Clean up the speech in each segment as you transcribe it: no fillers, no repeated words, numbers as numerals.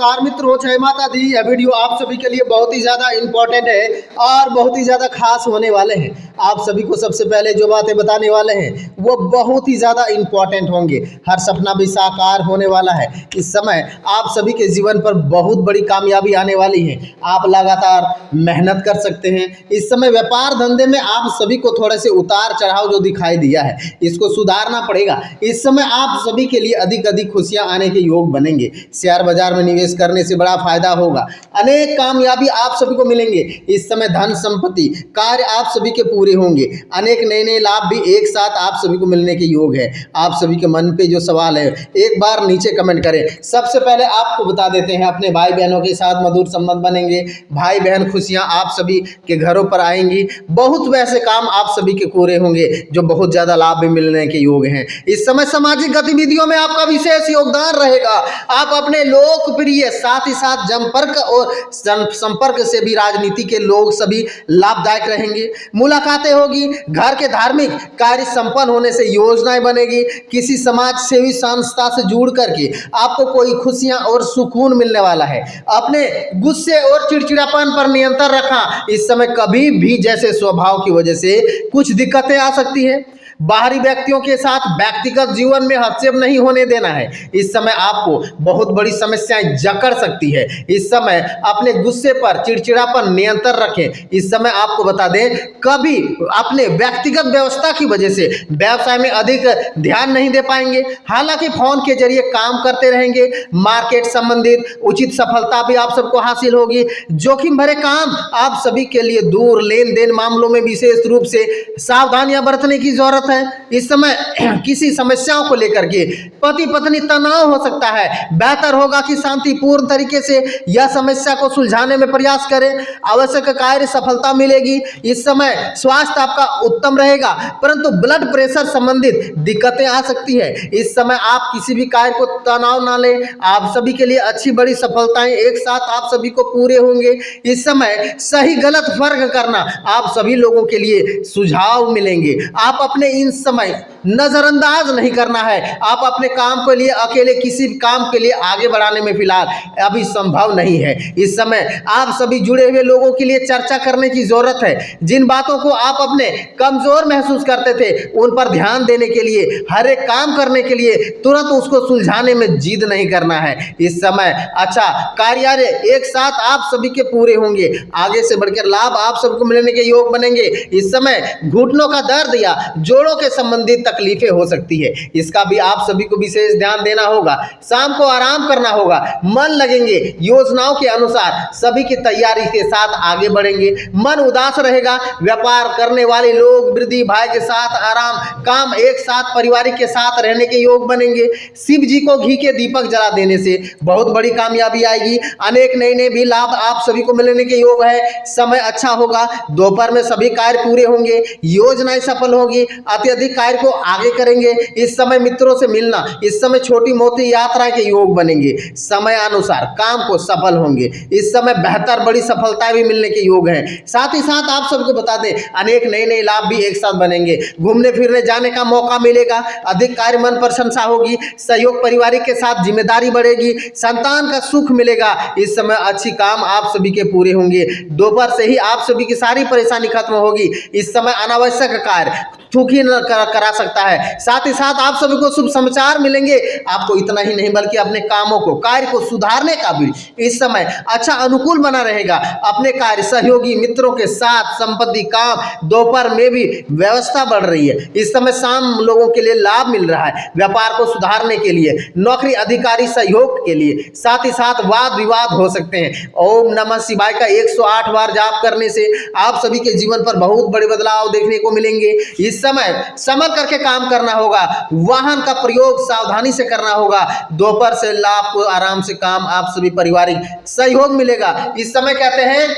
नमस्कार मित्रों, जय माता दी। यह वीडियो आप सभी के लिए बहुत ही ज़्यादा इम्पोर्टेंट है और बहुत ही ज़्यादा खास होने वाले हैं। आप सभी को सबसे पहले जो बातें बताने वाले हैं वो बहुत ही ज़्यादा इम्पोर्टेंट होंगे। हर सपना भी साकार होने वाला है। इस समय आप सभी के जीवन पर बहुत बड़ी कामयाबी आने वाली है। आप लगातार मेहनत कर सकते हैं। इस समय व्यापार धंधे में आप सभी को थोड़े से उतार चढ़ाव जो दिखाई दिया है, इसको सुधारना पड़ेगा। इस समय आप सभी के लिए अधिक खुशियाँ आने के योग बनेंगे। शेयर बाजार में निवेश करने से बड़ा फायदा होगा। अनेक कामयाबी आप सभी को मिलेंगे। इस समय धन संपत्ति कार्य आप सभी के पूरे होंगे। अनेक नए लाभ भी एक साथ आप सभी को मिलने के योग है। आप सभी के मन पे जो सवाल है एक बार नीचे कमेंट करें। सबसे पहले आपको बता देते हैं, अपने भाई बहनों के साथ मधुर संबंध बनेंगे। भाई बहन खुशियां आप सभी के घरों पर आएंगी। बहुत वैसे काम आप सभी के पूरे होंगे जो बहुत ज्यादा लाभ भी मिलने के योग हैं। इस समय सामाजिक गतिविधियों में आपका विशेष योगदान रहेगा। आप अपने लोकप्रिय साथ ही साथ जनपर्क और संपर्क से भी राजनीति के लोग सभी लाभदायक रहेंगे। मुलाकातें होगी। घर के धार्मिक कार्य संपन्न होने से योजनाएं बनेगी। किसी समाज सेवी संस्था से जुड़ करके आपको कोई खुशियां और सुकून मिलने वाला है। अपने गुस्से और चिड़चिड़ापन पर नियंत्रण रखा। इस समय कभी भी जैसे स्वभाव की वजह से कुछ दिक्कतें आ सकती है। बाहरी व्यक्तियों के साथ व्यक्तिगत जीवन में हस्तक्षेप नहीं होने देना है। इस समय आपको बहुत बड़ी समस्याएं जकड़ सकती है। इस समय अपने गुस्से पर चिड़चिड़ापन नियंत्रण रखें। इस समय आपको बता दें, कभी अपने व्यक्तिगत व्यवस्था की वजह से व्यवसाय में अधिक ध्यान नहीं दे पाएंगे। हालांकि फोन के जरिए काम करते रहेंगे। मार्केट संबंधित उचित सफलता भी आप सबको हासिल होगी। जोखिम भरे काम आप सभी के लिए दूर। लेन देन मामलों में विशेष रूप से सावधानियां बरतने की जरूरत है। इस समय किसी समस्याओं को लेकर के पति पत्नी तनाव हो सकता है। बेहतर होगा कि शांतिपूर्ण तरीके से यह समस्या को सुलझाने में प्रयास करें। आवश्यक कार्य सफलता मिलेगी। इस समय स्वास्थ्य आपका उत्तम रहेगा, परंतु ब्लड प्रेशर संबंधित दिक्कतें आ सकती है। इस समय आप किसी भी कार्य को तनाव ना लें। आप सभी के लिए अच्छी बड़ी सफलताएं एक साथ आप सभी को पूरे होंगे। इस समय सही गलत फर्क करना आप सभी लोगों के लिए सुझाव मिलेंगे। आप अपने इन समय नजरअंदाज नहीं करना है। आप अपने काम के लिए अकेले किसी काम के लिए आगे बढ़ाने में फिलहाल अभी संभव नहीं है। इस समय आप सभी जुड़े हुए लोगों के लिए चर्चा करने की जरूरत है। जिन बातों को आप अपने कमजोर महसूस करते थे उन पर ध्यान देने के लिए, हर एक काम करने के लिए तुरंत उसको सुलझाने में जिद नहीं करना है। इस समय अच्छा कार्य एक साथ आप सभी के पूरे होंगे। आगे से बढ़कर लाभ आप सबको मिलने के योग बनेंगे। इस समय घुटनों का दर्द या जोड़ों के संबंधित तकलीफें हो सकती है, इसका भी आप सभी को विशेष ध्यान देना होगा। शाम को आराम करना होगा। मन लगेंगे। योजनाओं के अनुसार सभी की तैयारी के साथ आगे बढ़ेंगे। मन उदास रहेगा। व्यापार करने वाले लोग वृद्धि भाई के साथ आराम काम एक साथ परिवार के साथ रहने के योग बनेंगे। शिव जी को घी के दीपक जला देने से बहुत बड़ी कामयाबी आएगी। अनेक नए भी लाभ आप सभी को मिलने के योग है। समय अच्छा होगा। दोपहर में सभी कार्य पूरे होंगे। योजनाएं सफल होगी। अत्यधिक कार्य को आगे करेंगे। इस समय मित्रों से मिलना, इस समय छोटी मोटी यात्रा के योग बनेंगे। समय अनुसार काम को सफल होंगे। इस समय बेहतर बड़ी सफलताएं भी मिलने के योग हैं। साथ ही साथ आप सबको बता दें, अनेक नए लाभ भी एक साथ बनेंगे। घूमने फिरने जाने का मौका मिलेगा। अधिक कार्य मन प्रशंसा होगी। सहयोग पारिवारिक के साथ जिम्मेदारी बढ़ेगी। संतान का सुख मिलेगा। इस समय अच्छी काम आप सभी के पूरे होंगे। दोपहर से ही आप सभी की सारी परेशानी खत्म होगी। इस समय अनावश्यक कार्य दुखी न करा सकता है। साथ ही साथ आप सभी को शुभ समाचार मिलेंगे। आपको इतना ही नहीं बल्कि अपने कामों को कार्य को सुधारने का भी इस समय अच्छा अनुकूल बना रहेगा। अपने कार्य सहयोगी मित्रों के साथ संपत्ति काम दोपहर में भी व्यवस्था बढ़ रही है। इस समय शाम लोगों के लिए लाभ मिल रहा है। व्यापार को सुधारने के लिए, नौकरी अधिकारी सहयोग के लिए, साथ ही साथ वाद विवाद हो सकते हैं। ओम नमः शिवाय का 108 बार जाप करने से आप सभी के जीवन पर बहुत बड़े बदलाव देखने को मिलेंगे। इस समय संभल करके काम करना होगा। वाहन का प्रयोग सावधानी से करना होगा। दोपहर से लाभ को आराम से काम आप सभी पारिवारिक सहयोग मिलेगा। इस समय कहते हैं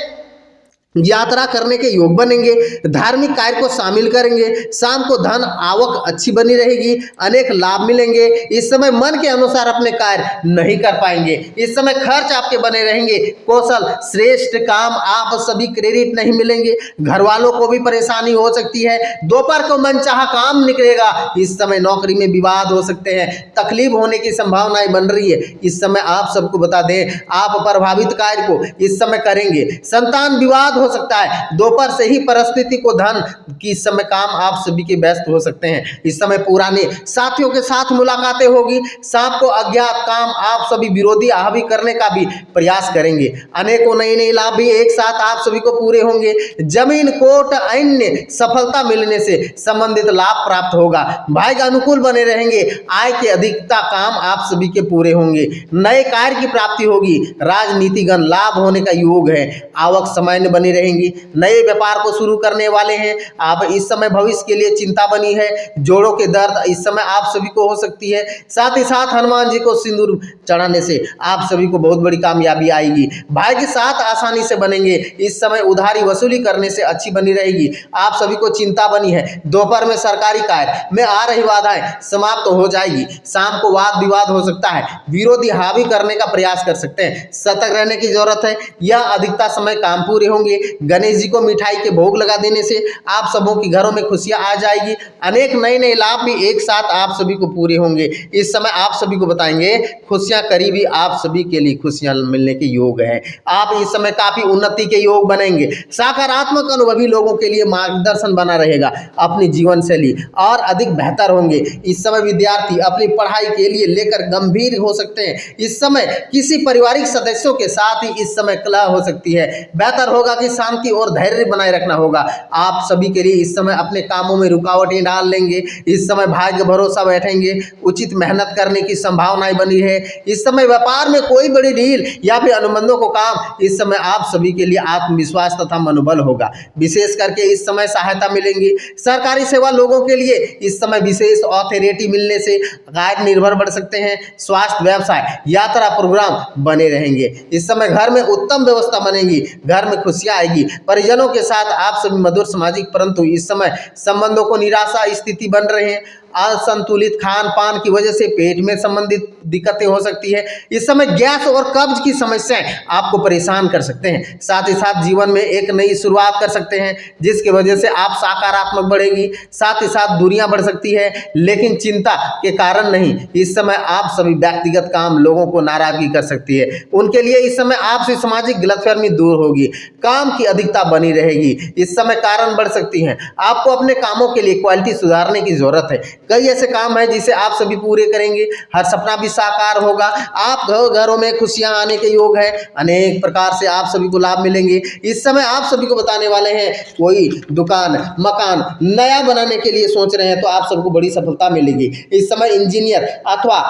यात्रा करने के योग बनेंगे, धार्मिक कार्य को शामिल करेंगे, शाम को धन आवक अच्छी बनी रहेगी, अनेक लाभ मिलेंगे। इस समय मन के अनुसार अपने कार्य नहीं कर पाएंगे, इस समय खर्च आपके बने रहेंगे। कौशल श्रेष्ठ काम, आप सभी क्रेडिट नहीं मिलेंगे, घर वालों को भी परेशानी हो सकती है। दोपहर को मनचाहा काम निकलेगा, इस समय नौकरी में विवाद हो सकते हैं, तकलीफ होने की संभावनाएं बन रही है। इस समय आप सबको बता दें, आप प्रभावित कार्य को इस समय करेंगे। संतान विवाद हो सकता है, दोपहर से ही परिस्थिति को धन की इस समय काम आप सभी के व्यस्त हो सकते हैं। इस समय पुराने साथियों के साथ मुलाकातें होगी, शाम को अज्ञात काम आप सभी विरोधी हावी करने का भी प्रयास करेंगे। अनेकों नए नए लाभ भी एक साथ आप सभी को पूरे होंगे। जमीन कोर्ट अन्य सफलता मिलने से संबंधित लाभ प्राप्त होगा, भाग्य अनुकूल बने रहेंगे, आय के अधिकता काम आप सभी के पूरे होंगे, नए कार्य की प्राप्ति होगी, राजनीतिगण लाभ होने का योग है, आवक सामान्य बनी रहेंगी, नए व्यापार को शुरू करने वाले हैं आप। इस समय भविष्य के लिए चिंता बनी है, जोड़ों के दर्द इस समय आप सभी को हो सकती है। साथ ही साथ हनुमान जी को सिंदूर चढ़ाने से आप सभी को बहुत बड़ी कामयाबी आएगी, भाई के साथ आसानी से बनेंगे। इस समय उधारी वसूली करने से अच्छी बनी रहेगी, आप सभी को चिंता बनी है। दोपहर में सरकारी कार्य में आ रही बाधाएं समाप्त हो जाएगी, शाम को वाद विवाद हो सकता है, विरोधी हावी करने का प्रयास कर सकते हैं, सतर्क रहने की जरूरत है। यह अधिकता समय काम पूरे होंगे। गणेश जी को मिठाई के भोग लगा देने से आप सबों के घरों में खुशियां आ जाएगी, अनेक नए नए लाभ भी एक साथ आप सभी को पूरे होंगे। इस समय आप सभी को बताएंगे खुशियां करीबी आप सभी के लिए खुशियां मिलने के योग है। आप इस समय काफी उन्नति के योग बनेंगे, सकारात्मक अनुभवी लोगों के लिए मार्गदर्शन बना रहेगा, अपनी जीवन शैली और अधिक बेहतर होंगे। इस समय विद्यार्थी अपनी पढ़ाई के लिए लेकर गंभीर हो सकते हैं। इस समय किसी पारिवारिक सदस्यों के साथ ही इस समय कलह हो सकती है, बेहतर होगा कि शांति और धैर्य बनाए रखना होगा। आप सभी के लिए इस समय अपने कामों में रुकावटें डाल लेंगे, इस समय भाग्य भरोसा बैठेंगे, उचित मेहनत करने की संभावनाएं बनी है। इस समय व्यापार में कोई बड़ी डील या फिर अनुबंधों को काम इस समय आप सभी के लिए आत्मविश्वास तथा मनोबल होगा, विशेष करके इस समय सहायता मिलेंगी। सरकारी सेवा लोगों के लिए इस समय विशेष अथॉरिटी मिलने से कार्य निर्भर बढ़ सकते हैं। स्वास्थ्य, व्यवसाय, यात्रा प्रोग्राम बने रहेंगे। इस समय घर में उत्तम व्यवस्था बनेगी, घर में खुशियां आएगी, परिजनों के साथ आप सभी मधुर सामाजिक, परंतु इस समय संबंधों को निराशा स्थिति बन रहे हैं। असंतुलित खान पान की वजह से पेट में संबंधित दिक्कतें हो सकती है। इस समय गैस और कब्ज की समस्याएं आपको परेशान कर सकते हैं। साथ ही साथ जीवन में एक नई शुरुआत कर सकते हैं, जिसकी वजह से आप सकारात्मक बढ़ेगी। साथ ही साथ दूरियां बढ़ सकती है, लेकिन चिंता के कारण नहीं। इस समय आप सभी व्यक्तिगत काम लोगों को नाराजगी कर सकती है, उनके लिए इस समय आपसे सामाजिक गलतफहमी दूर होगी, काम की अधिकता बनी रहेगी। इस समय कारण बढ़ सकती हैं, आपको अपने कामों के लिए क्वालिटी सुधारने की जरूरत है। कई ऐसे काम है जिसे आप सभी पूरे करेंगे, हर सपना भी साकार होगा। आप घरों में खुशियां आने के योग है, अनेक प्रकार से आप सभी को लाभ मिलेंगे। इस समय आप सभी को बताने वाले हैं, कोई दुकान मकान नया बनाने के लिए सोच रहे हैं तो आप सबको बड़ी सफलता मिलेगी। इस समय इंजीनियर अथवा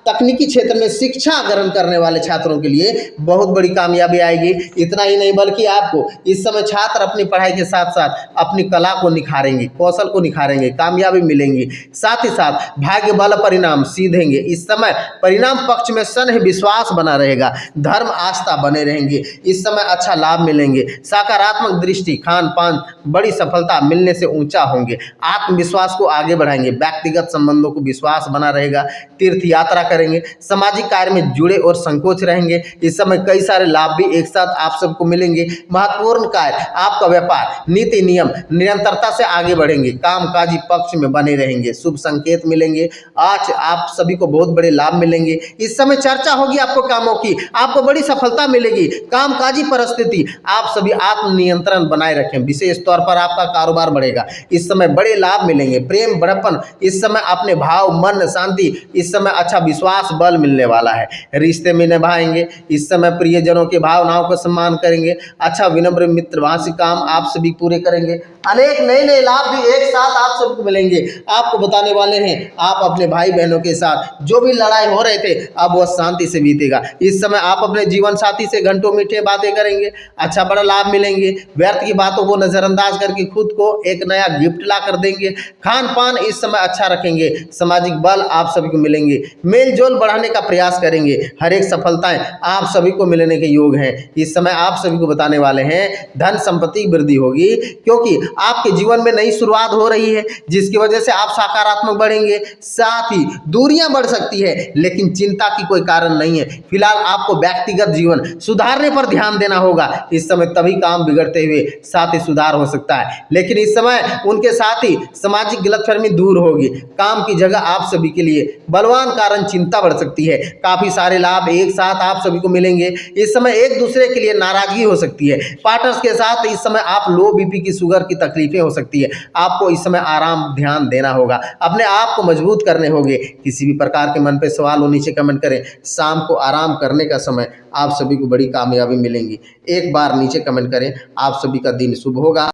तकनीकी क्षेत्र में शिक्षा ग्रहण करने वाले छात्रों के लिए बहुत बड़ी कामयाबी आएगी। इतना ही नहीं बल्कि आपको इस समय छात्र अपनी पढ़ाई के साथ साथ अपनी कला को निखारेंगे, कौशल को निखारेंगे, कामयाबी मिलेंगी। साथ ही साथ भाग्य बल परिणाम सीधेंगे। इस समय परिणाम पक्ष में स्नेह विश्वास बना रहेगा, धर्म आस्था बने रहेंगे। इस समय अच्छा लाभ मिलेंगे, सकारात्मक दृष्टि, खान पान बड़ी सफलता मिलने से ऊंचा होंगे, आत्मविश्वास को आगे बढ़ाएंगे, व्यक्तिगत संबंधों को विश्वास बना रहेगा, तीर्थ यात्रा करेंगे, सामाजिक कार्य में जुड़े और संकोच रहेंगे। इस समय कई सारे लाभ भी एक साथ आप सबको मिलेंगे। महत्वपूर्ण कार्य, आपका व्यापार, नीति नियम निरंतरता से आगे बढ़ेंगे, कामकाजी पक्ष में बने रहेंगे, शुभ संकेत मिलेंगे। आज आप सभी को बहुत बड़े लाभ मिलेंगे। इस समय चर्चा होगी आपको कामों की, आपको बड़ी सफलता मिलेगी। कामकाजी परिस्थिति, आप सभी आत्म नियंत्रण बनाए रखें, विशेष तौर पर आपका कारोबार बढ़ेगा। इस समय बड़े लाभ मिलेंगे, प्रेम बड़प्पन, इस समय अपने भाव मन शांति, इस समय अच्छा विश्वास बल मिलने वाला है। रिश्ते में निभाएंगे, इस समय प्रियजनों की भावनाओं का सम्मान करेंगे, अच्छा विनम्र मित्रभाषी काम आप सभी पूरे करेंगे। अनेक नए नए लाभ भी एक साथ आप सबको मिलेंगे। आपको बताने वाले हैं, आप अपने भाई बहनों के साथ जो भी लड़ाई हो रहे थे अब वह शांति से बीतेगा। इस समय आप अपने जीवन साथी से घंटों मीठे बातें करेंगे, अच्छा बड़ा लाभ मिलेंगे। व्यर्थ की बातों को नजरअंदाज करके खुद को एक नया गिफ्ट ला कर देंगे। खान पान इस समय अच्छा रखेंगे, सामाजिक बल आप सभी को मिलेंगे। मेल मेल जोल बढ़ाने का प्रयास करेंगे। हर एक सफलताएं आप सभी को मिलने के योग हैं। इस समय आप सभी को बताने वाले हैं धन संपत्ति की वृद्धि होगी, क्योंकि आपके जीवन में नई शुरुआत हो रही है, जिसकी वजह से आप सकारात्मक बढ़ेंगे। साथ ही दूरियां बढ़ सकती है, लेकिन चिंता की कोई कारण नहीं है। फिलहाल आपको व्यक्तिगत जीवन सुधारने पर ध्यान देना होगा। इस समय तभी काम बिगड़ते हुए साथ ही सुधार हो सकता है, लेकिन इस समय उनके साथ ही सामाजिक गलतफहमी दूर होगी। काम की जगह आप सभी के लिए बलवान कारण चिंता बढ़ सकती है। काफी सारे लाभ एक साथ आप सभी को मिलेंगे। इस समय एक दूसरे के लिए नाराजगी हो सकती है। पार्टनर्स के साथ इस समय आप लो बीपी की शुगर की तकलीफें हो सकती है। आपको इस समय आराम ध्यान देना होगा, अपने आप को मजबूत करने होंगे। किसी भी प्रकार के मन पे सवाल हो नीचे कमेंट करें। शाम को आराम करने का समय आप सभी को बड़ी कामयाबी मिलेंगी। एक बार नीचे कमेंट करें। आप सभी का दिन शुभ होगा।